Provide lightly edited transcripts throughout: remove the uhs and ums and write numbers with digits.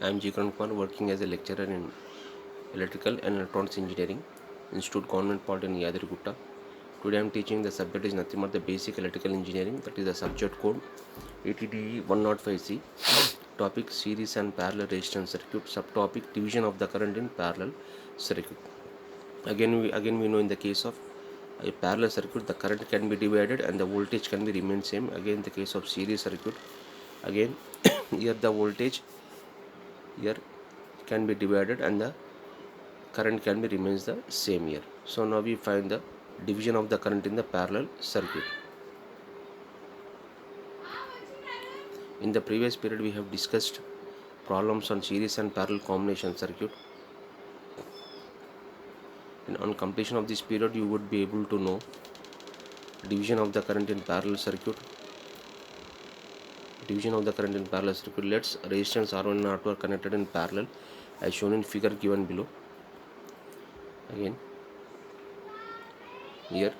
I am Jikran Kumar, working as a lecturer in Electrical and Electronics Engineering, Institute Government Polytechnic Yadarigutta. Today I am teaching the subject is nothing but the basic electrical engineering, that is the subject code ATDE 105C. Topic series and parallel resistance circuit. Subtopic division of the current in parallel circuit. Again we know in the case of a parallel circuit the current can be divided and the voltage can be remain same. Again in the case of series circuit, again here the voltage here can be divided and the current can be remains the same here. So now we find the division of the current in the parallel circuit. In the previous period we have discussed problems on series and parallel combination circuit, and on completion of this period you would be able to know division of the current in parallel circuit. Division of the current in parallel circuit. Let's resistance R1 and R2 are connected in parallel as shown in figure given below. Again here,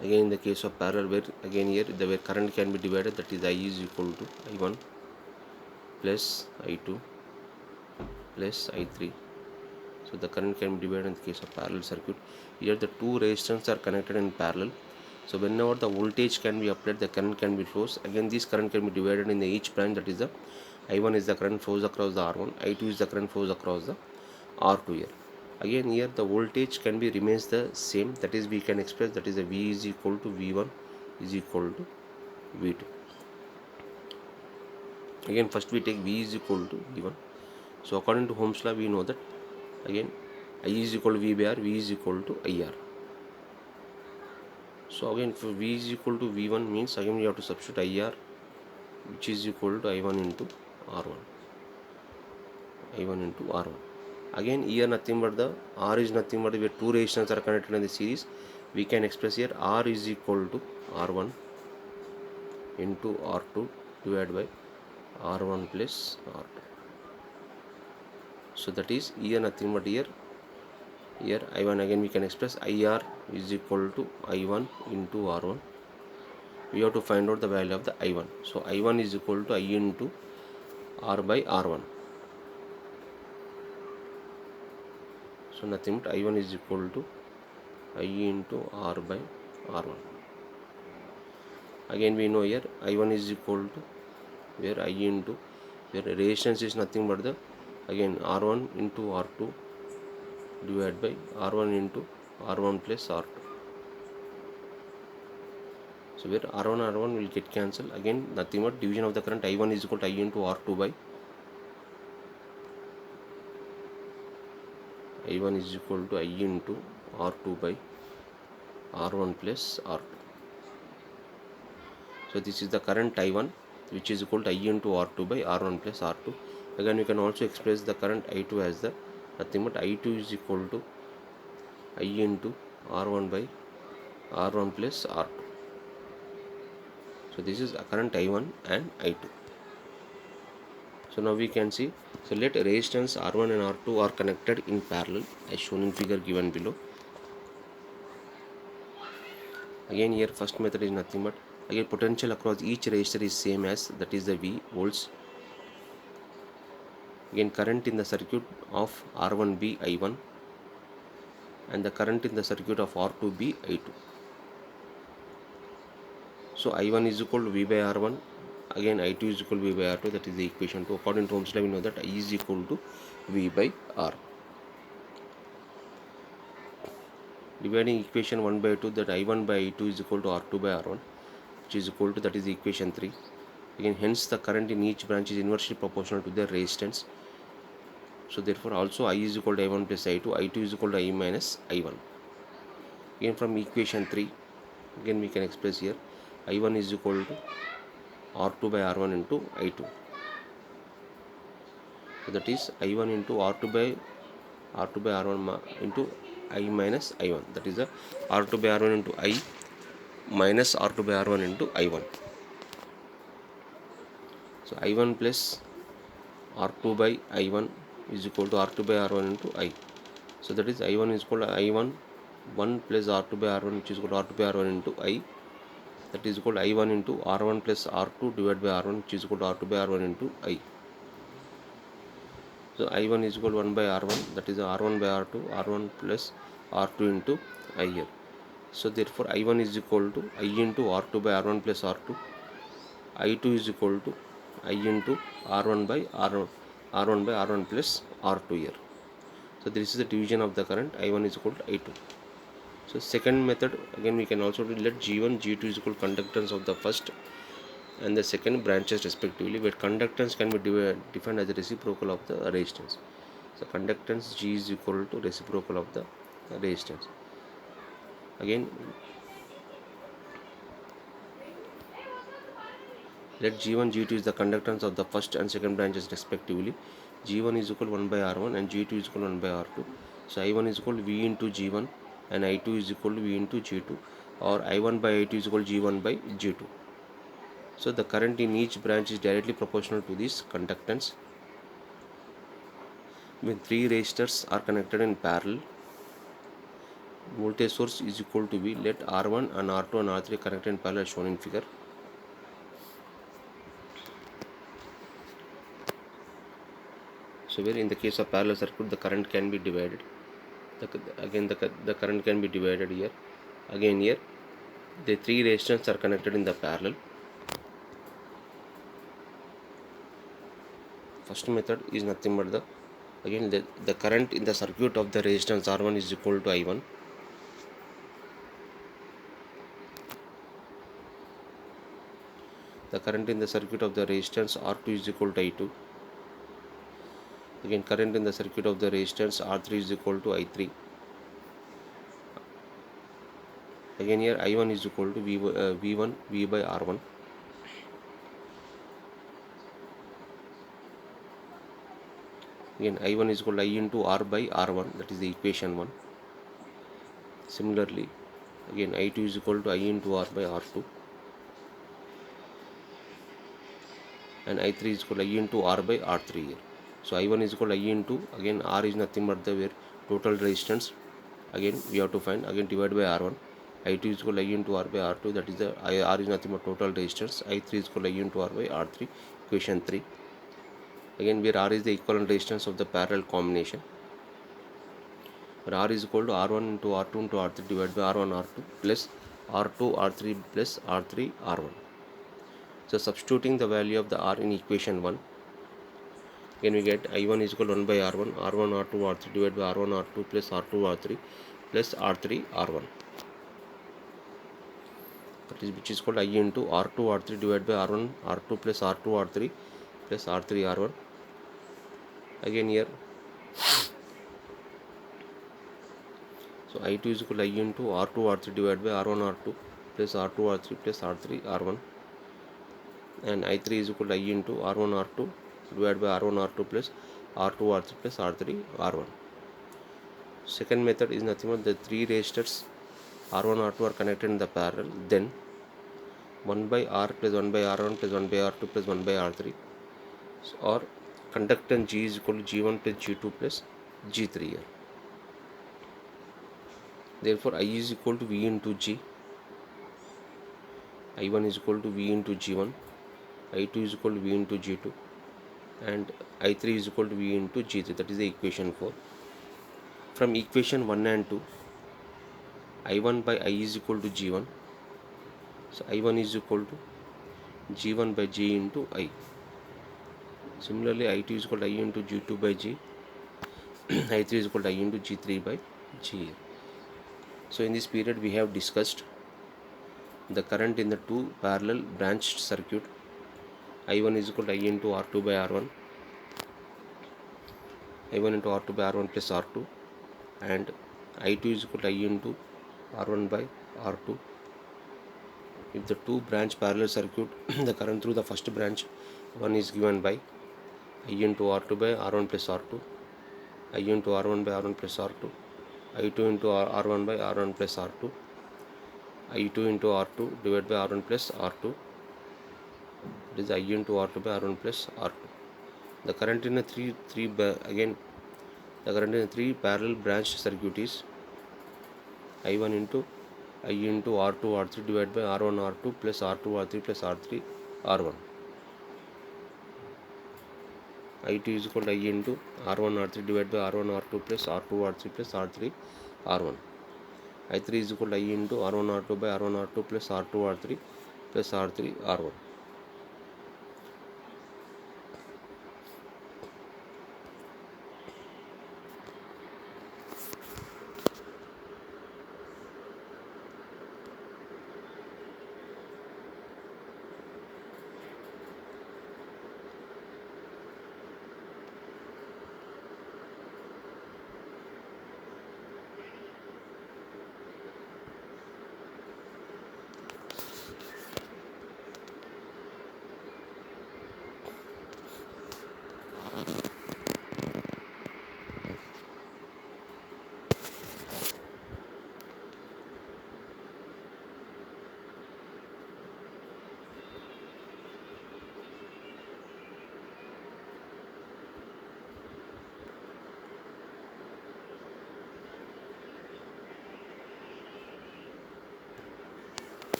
again in the case of parallel, where again here the where current can be divided, that is I is equal to I1 plus I2 plus I3. So the current can be divided in the case of parallel circuit. Here the two resistors are connected in parallel. So whenever the voltage can be applied, the current can be flows. Again this current can be divided in the each branch, that is the I1 is the current flows across the R1, I2 is the current flows across the R2 here. Again here the voltage can be remains the same, that is we can express that is a V is equal to V1 is equal to V2. Again first we take V is equal to V1. So according to Ohm's law we know that again I is equal to V by R, V is equal to IR. So again for V is equal to V1 means again we have to substitute IR, which is equal to I1 into R1. I1 into R1. Again here nothing but the R is nothing but where two resistors are connected in the series. We can express here R is equal to R1 into R2 divided by R1 plus R2. So that is here nothing but here I1, again we can express IR is equal to I1 into R1. We have to find out the value of the I1. So I1 is equal to I into R by R1. So nothing but I1 is equal to I into R by R1. Again we know here I1 is equal to where I into where resistance is nothing but the again R1 into R2 divided by R1 into R1 plus R2. So where R1 will get cancelled. Again nothing but division of the current I1 is equal to I into R2 by I1 is equal to I into R2 by R1 plus R2. So this is the current I1, which is equal to I into R2 by R1 plus R2. Again we can also express the current I2 as the nothing but I2 is equal to I into R1 by R1 plus R2. So this is a current I1 and I2. So now we can see, so let resistance R1 and R2 are connected in parallel as shown in figure given below. Again here first method is nothing but again potential across each resistor is same as, that is the V volts. Again current in the circuit of R1B I1 and the current in the circuit of R2B I2. So I1 is equal to V by R1, again I2 is equal to V by R2, that is the equation 2. According to Ohm's law we know that I is equal to V by R. Dividing equation 1 by 2, that I1 by I2 is equal to R2 by R1, which is equal to, that is the equation 3. Again hence the current in each branch is inversely proportional to their resistance. So therefore also I is equal to I1 plus I2, I2 is equal to I minus I1. Again from equation 3, again we can express here I1 is equal to R2 by R1 into I2. So that is I1 into R2 by R1 into I minus I1. That is the R2 by R1 into I minus R2 by R1 into I1. So I1 plus R2 by I1 is equal to R2 by R1 into I. So that is I1 is equal to I1 1 plus R2 by R1, which is equal to R2 by R1 into I. that is equal to I1 into R1 plus R2 divided by R1, which is equal to R2 by R1 into I. So I1 is equal to 1 by R1, that is R1 by R2, R1 plus R2 into I here. So therefore I1 is equal to I into R2 by R1 plus R2, I2 is equal to I into R1 by R1, R1 by R1 plus R2 here. So this is the division of the current. I1 is equal to I2. So second method, again we can also do, let G1, G2 is equal to conductance of the first and the second branches respectively, where conductance can be defined as the reciprocal of the resistance. So conductance G is equal to reciprocal of the resistance. Again, let G1, G2 is the conductance of the first and second branches respectively. G1 is equal to 1 by R1 and G2 is equal to 1 by R2. So I1 is equal to V into G1 and I2 is equal to V into G2, or I1 by I2 is equal to G1 by G2. So the current in each branch is directly proportional to this conductance. When three resistors are connected in parallel, voltage source is equal to V. Let R1 and R2 and R3 connected in parallel as shown in figure. So where in the case of parallel circuit, the current can be divided. The current can be divided here. Again here, the three resistors are connected in the parallel. First method is nothing but the current in the circuit of the resistance R1 is equal to I1. The current in the circuit of the resistance R2 is equal to I2. Again, current in the circuit of the resistance R3 is equal to I3. Again here I1 is equal to V1 V by R1. Again I1 is equal to I into R by R1, that is the equation 1. Similarly, again I2 is equal to I into R by R2, and I3 is equal to I into R by R3 here. So I1 is equal to I into, again R is nothing but the where total resistance, again we have to find, again divided by R1. I2 is equal to I into R by R2, that is the R is nothing but total resistance. I3 is equal to I into R by R3, equation 3. Again where R is the equivalent resistance of the parallel combination, where R is equal to R1 into R2 into R3 divided by R1 R2 plus R2 R3 plus R3 R1. So substituting the value of the R in equation 1, again we get I1 is equal to 1 by R1, R1 R2 R3 divided by R1 R2 plus R2 R3 plus R3 R1. That is, which is called I into R2 R3 divided by R1 R2 plus R2 R3 plus R3 R1. Again here, so I2 is equal to I into R2 R3 divided by R1 R2 plus R2 R3 plus R3 R1, and I3 is equal to I into R1 R2 divided by R1 R2 plus R2 R3 plus R3 R1. Second method is nothing but the three resistors R1 R2 are connected in the parallel. Then 1 by R plus 1 by R1 plus 1 by R2 plus 1 by R3, or conductance G is equal to G1 plus G2 plus G3 here. Therefore I is equal to V into G, I1 is equal to V into G1, I2 is equal to V into G2, and I3 is equal to V into G3, that is the equation 4. From equation 1 and 2, I1 by I is equal to G1, so I1 is equal to G1 by G into I. Similarly, I2 is equal to I into G2 by G, I3 is equal to I into G3 by G. So in this period we have discussed the current in the two parallel branched circuit. I1 is equal to I into R2 by R1, I1 into R2 by R1 plus R2, and I2 is equal to I into R1 by R2. If the two branch parallel circuit, the current through the first branch 1 is given by I into R2 by R1 plus R2, I into R1 by R1 plus R2, I2 into R1 by R1 plus R2, I2 into R2 divided by R1 plus R2, that is I into R2 by R1 plus R2. The current in a the current in a three parallel branch circuit is I1 into I into R2 R3 divided by R1 R2 plus R2 R3 plus R3 R1. I2 is equal to I into R1 R3 divided by R1 R2 plus R2 R3 plus R3 R1. I3 is equal to I into R1 R2 by R1 R2 plus R2 R3 plus R3 R1.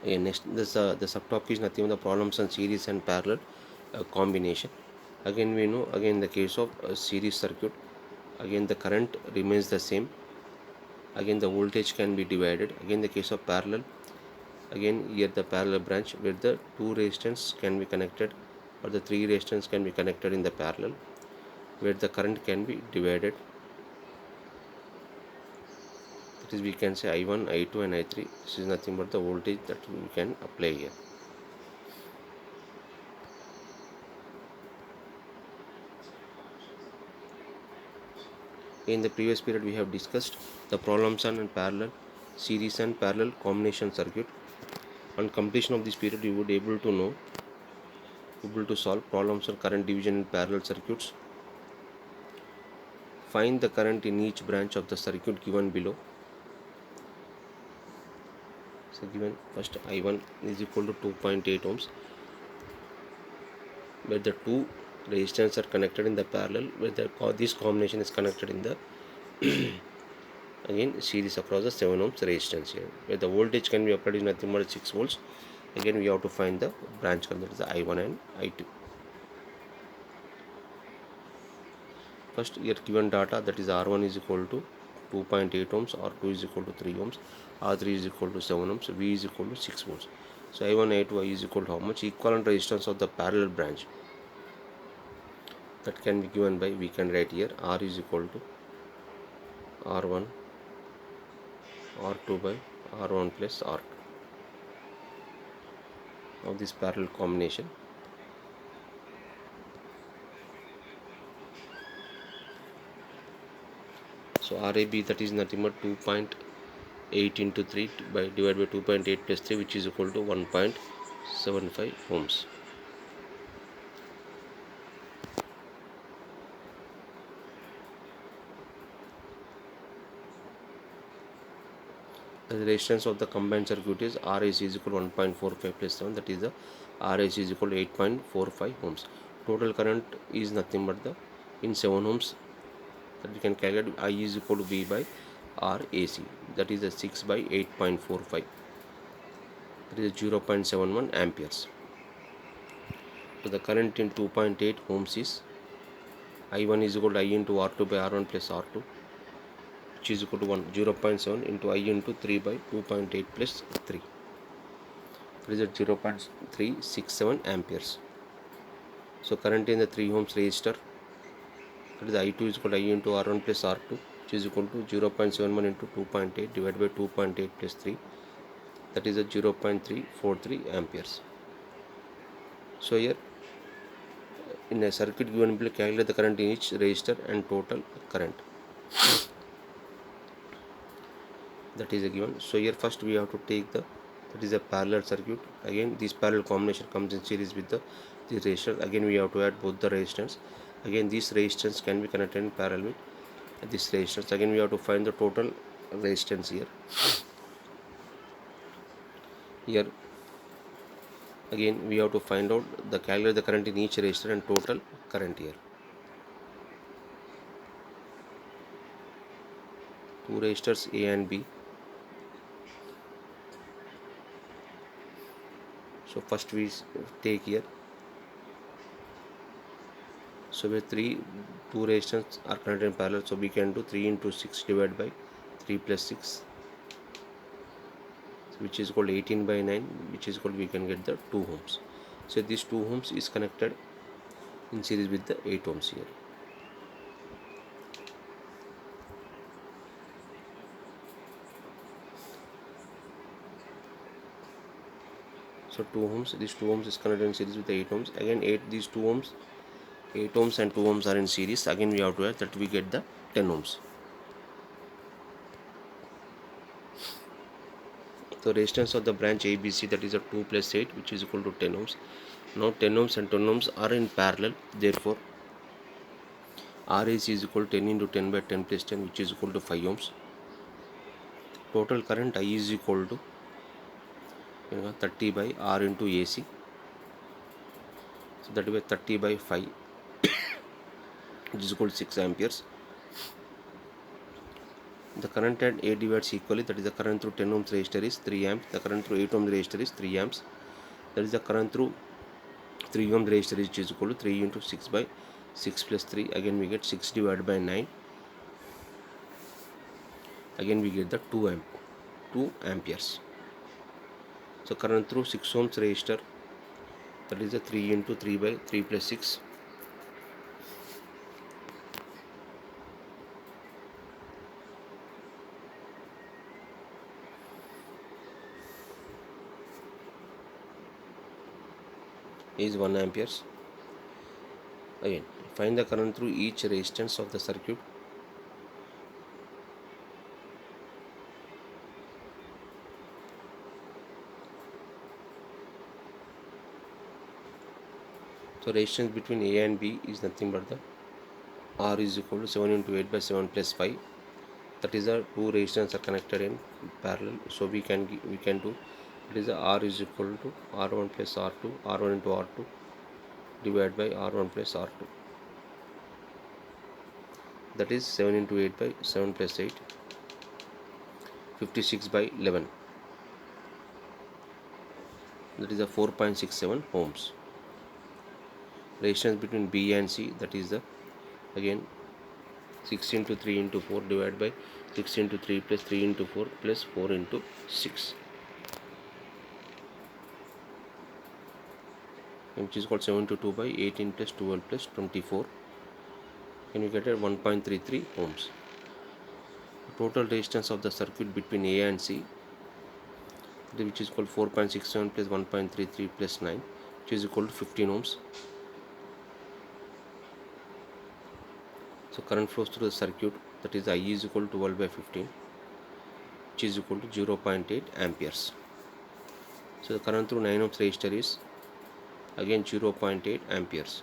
Next, the subtopic is nothing but the problems on series and parallel combination. Again, we know again in the case of a series circuit, again the current remains the same. Again the voltage can be divided. Again the case of parallel, again here the parallel branch where the two resistance can be connected or the three resistance can be connected in the parallel, where the current can be divided. That is, we can say I1, I2 and I3. This is nothing but the voltage that we can apply here. In the previous period we have discussed the problems on parallel, series and parallel combination circuit. On completion of this period you would able to solve problems on current division in parallel circuits. Find the current in each branch of the circuit given below. So given first I1 is equal to 2.8 ohms, where the two resistors are connected in the parallel, where this combination is connected in the again series across the 7 ohms resistance here, where the voltage can be applied is nothing but 6 volts. Again we have to find the branch current, that is the I1 and I2. First here given data, that is R1 is equal to 2.8 ohms, R2 is equal to 3 ohms, R3 is equal to 7 ohms, V is equal to 6 volts. So I1 I2 I is equal to how much? Equivalent resistance of the parallel branch, that can be given by, we can write here R is equal to R1 R2 by R1 plus R2 of this parallel combination. So RAB, that is nothing but 2.8 into 3 by divided by 2.8 plus 3, which is equal to 1.75 ohms. The resistance of the combined circuit is RAC is equal to 1.45 plus 7, that is the RAC is equal to 8.45 ohms. Total current is nothing but the in 7 ohms, that we can calculate I is equal to V by RAC, that is the 6 by 8.45, that is 0.71 amperes. So the current in 2.8 ohms is I1 is equal to I into R2 by R1 plus R2, which is equal to 0.7 into I into 3 by 2.8 plus 3, that is at 0.367 amperes. So current in the 3 ohms resistor, that is I2 is equal to I into R1 plus R2, which is equal to 0.71 into 2.8 divided by 2.8 plus 3, that is at 0.343 amperes. So here in a circuit given below, calculate the current in each resistor and total current, that is a given. So here first we have to take the, that is a parallel circuit. Again this parallel combination comes in series with the resistor. Again we have to add both the resistance. Again these resistance can be connected in parallel with this resistance. Again we have to find the total resistance here. Here again we have to find out the calculate the current in each resistor and total current here. Two resistors A and B, So first we take here, so where two resistors are connected in parallel, so we can do 3 into 6 divided by 3 plus 6, which is called 18 by 9, which is called, we can get the 2 ohms. So this 2 ohms is connected in series with the 8 ohms here. So 2 ohms, this 2 ohms is connected in series with the 8 ohms. Again these 2 ohms, 8 ohms and 2 ohms are in series. Again we have to add that, we get the 10 ohms. So resistance of the branch ABC, that is a 2 plus 8, which is equal to 10 ohms. Now 10 ohms and 10 ohms are in parallel, therefore RAC is equal to 10 into 10 by 10 plus 10, which is equal to 5 ohms. Total current I is equal to 30 by R into AC. So that will be 30 by 5, which is equal to 6 amperes. The current at A divides equally, that is the current through 10 ohms resistor is 3 amps, the current through 8 ohms resistor is 3 amps, that is the current through 3 ohms resistor is equal to 3 into 6 by 6 plus 3, again we get 6 divided by 9, again we get the 2 amperes. So current through 6 ohms resistor, that is the 3 into 3 by 3 plus 6, is 1 amperes. Again find the current through each resistance of the circuit. So resistance between A and B is nothing but the R is equal to 7 into 8 by 7 plus 5. That is the two resistors are connected in parallel. So we can do, it is the R is equal to R1 plus R2, R1 into R2 divided by R1 plus R2. That is 7 into 8 by 7 plus 8, 56 by 11. That is the 4.67 ohms. Resistance between B and C, that is the, again 6 into 3 into 4 divided by 6 into 3 plus 3 into 4 plus 4 into 6, which is called 7 into 2 by 18 plus 12 plus 24, and you get at 1.33 ohms. Total resistance of the circuit between A and C, which is called 4.67 plus 1.33 plus 9, which is equal to 15 ohms. So current flows through the circuit, that is I is equal to 12 by 15, which is equal to 0.8 amperes. So the current through 9 ohms resistor is again 0.8 amperes.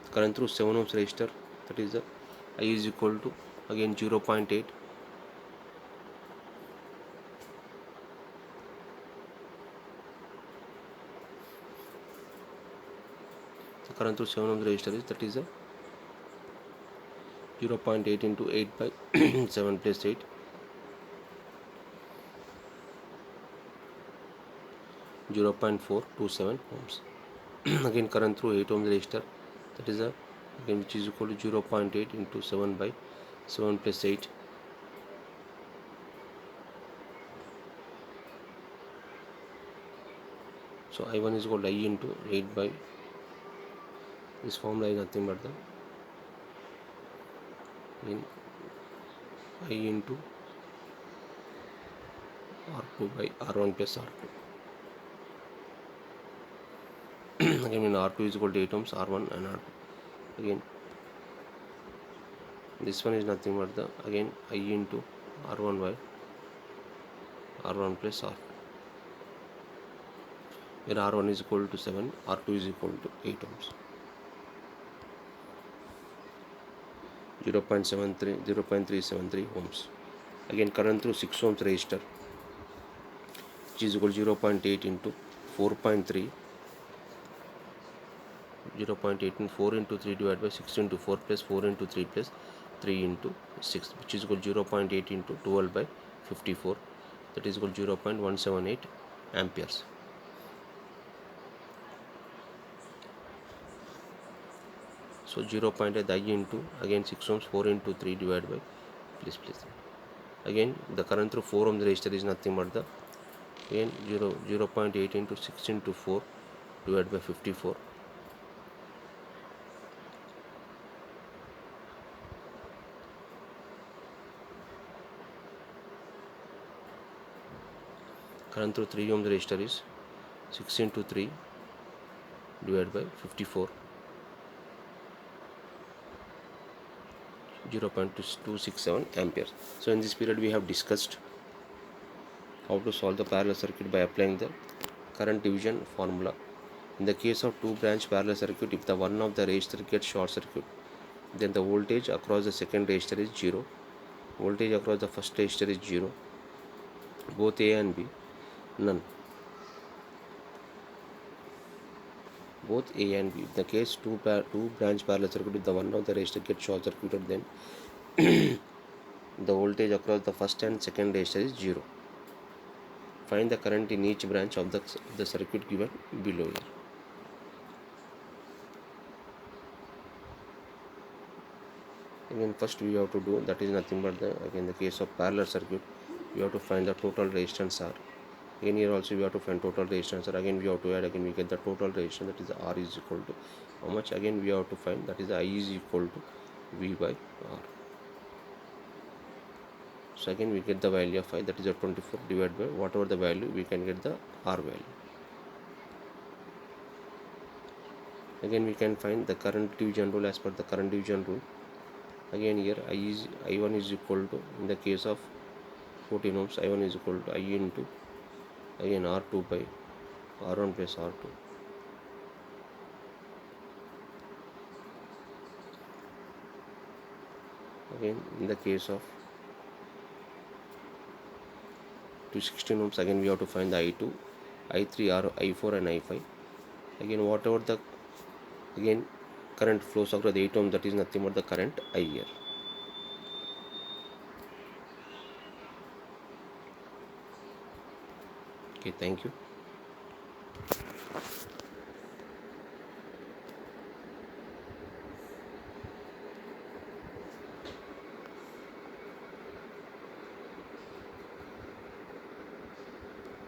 The current through 7 ohms resistor, that is the I is equal to again 0.8. The current through 7 ohms resistor is, that is a 0.8 into 8 by 7 plus 8, 0.427 ohms. Again current through 8 ohms resistor, that is a, again which is equal to 0.8 into 7 by 7 plus 8, so I1 is equal to I into 8 by, this formula is nothing but the in I into R2 by R1 plus R2. Again when R2 is equal to 8 ohms, R1 and R2. Again this one is nothing but the, again I into R1 by R1 plus R2, where R1 is equal to 7, R2 is equal to 8 ohms. 0.373 ohms. Again current through 6 ohms resistor, which is equal to 0.8 into 4.3, 0.8 into 4 into 3 divided by 6 into 4 plus 4 into 3 plus 3 into 6, which is equal to 0.8 into 12 by 54, that is equal to 0.178 amperes. So 0.8 I into again 6 ohms, 4 into 3 divided by, please. Again the current through 4 ohms resistor is nothing but the, again 0.8 into 6 into 4 divided by 54. Current through 3 ohms resistor is 6 into 3 divided by 54, 0.267 amperes. So in this period we have discussed how to solve the parallel circuit by applying the current division formula. In the case of two branch parallel circuit, if the one of the resistor gets short circuit, then the voltage across the second resistor is 0, voltage across the first resistor is 0, both A and B none, both A and B. In the case two branch parallel circuit, if the one of the resistor gets short circuited, then the voltage across the first and second resistor is 0. Find the current in each branch of the circuit given below here. Again first we have to do, that is nothing but the, again the case of parallel circuit, we have to find the total resistance R. Again here also we have to find total resistance R. Again we have to add, again we get the total resistance, that is the R is equal to how much, again we have to find, that is the I is equal to V by R. So again we get the value of I, that is a 24 divided by whatever the value, we can get the R value. Again we can find the current division rule as per the current division rule. Again here I1 is equal to, in the case of 14 ohms, I1 is equal to I into again R2 by R1 plus R2. Again in the case of 216 ohms, again we have to find the I2, I3, I4 and I5. Again whatever the, again current flows across the 8 ohms, that is nothing but the current I here. Okay, thank you.